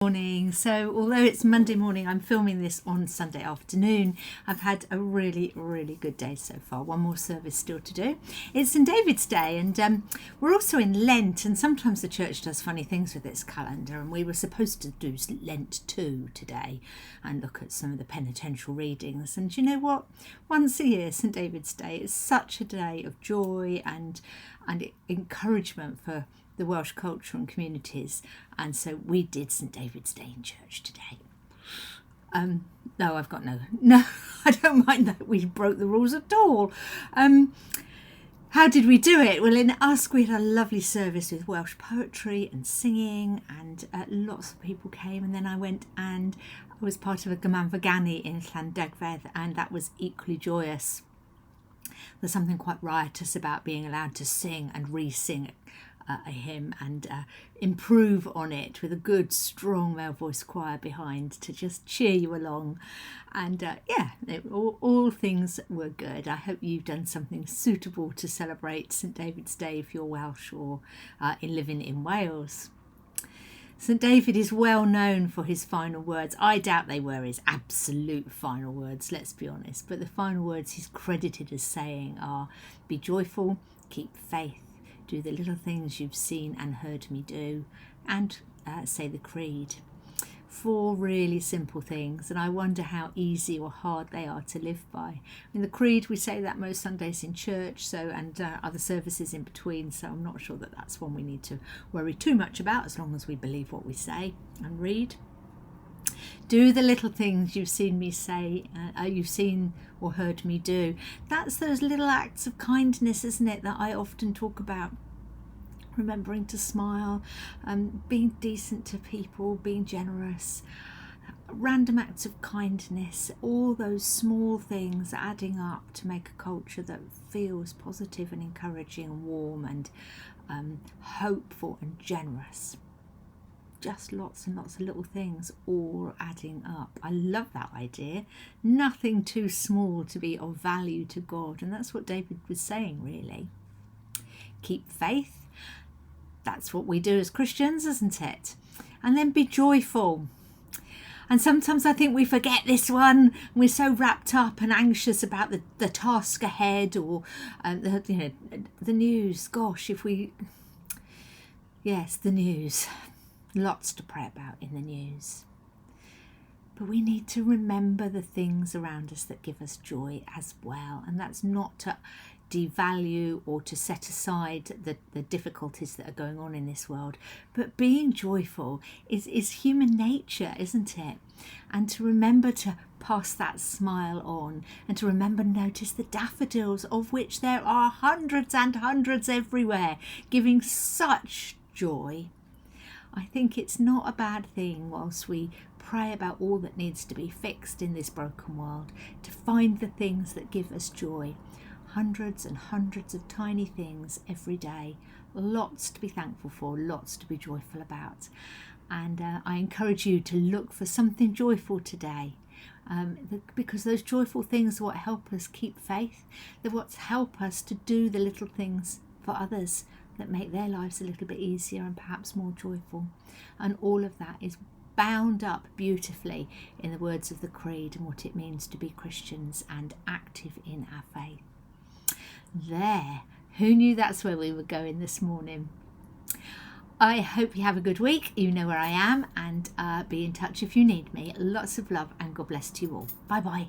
morning. So although it's Monday morning, I'm filming this on Sunday afternoon. I've had a really good day so far. One more service still to do. It's St David's Day, and we're also in Lent, and sometimes the church does funny things with its calendar, and we were supposed to do Lent 2 today and look at some of the penitential readings. And you know what? Once a year, St David's Day is such a day of joy and encouragement for the Welsh culture and communities, and so we did St David's Day in church today. No, I've got no, I don't mind that we broke the rules at all. How did we do it? Well, in Usk we had a lovely service with Welsh poetry and singing, and lots of people came, and then I went and I was part of a Gymanfa in Llandegfedd, and that was equally joyous. There's something quite riotous about being allowed to sing and re-sing a hymn and improve on it with a good strong male voice choir behind to just cheer you along. And all things were good. I hope you've done something suitable to celebrate St David's Day if you're Welsh or living in Wales. St David is well known for his final words. I doubt they were his absolute final words, let's be honest, but the final words he's credited as saying are, "Be joyful, keep faith, do the little things you've seen and heard me do," and say the creed. 4 really simple things, and I wonder how easy or hard they are to live by. In the creed, we say that most Sundays in church, and other services in between, so I'm not sure that that's one we need to worry too much about, as long as we believe what we say and read. Do the little things you've seen me say, you've seen or heard me do. That's those little acts of kindness, isn't it, that I often talk about. Remembering to smile, being decent to people, being generous, random acts of kindness, all those small things adding up to make a culture that feels positive and encouraging and warm and hopeful and generous. Just lots and lots of little things all adding up. I love that idea. Nothing too small to be of value to God, and that's what David was saying, really. Keep faith. That's what we do as Christians, isn't it? And then be joyful. And sometimes I think we forget this one. We're so wrapped up and anxious about the task ahead or the news. Gosh, yes, the news. Lots to pray about in the news. But we need to remember the things around us that give us joy as well. And that's not to devalue or to set aside the difficulties that are going on in this world, but being joyful is human nature, isn't it? And to remember to pass that smile on, and to remember notice the daffodils, of which there are hundreds and hundreds everywhere, giving such joy. I think it's not a bad thing, whilst we pray about all that needs to be fixed in this broken world, to find the things that give us joy. Hundreds and hundreds of tiny things every day, lots to be thankful for, lots to be joyful about. And I encourage you to look for something joyful today, because those joyful things are what help us keep faith. They're what help us to do the little things for others that make their lives a little bit easier and perhaps more joyful. And all of that is bound up beautifully in the words of the Creed and what it means to be Christians and active in our faith. There, who knew that's where we were going this morning? I hope you have a good week. You know where I am, and be in touch if you need me. Lots of love and God bless to you all. Bye bye.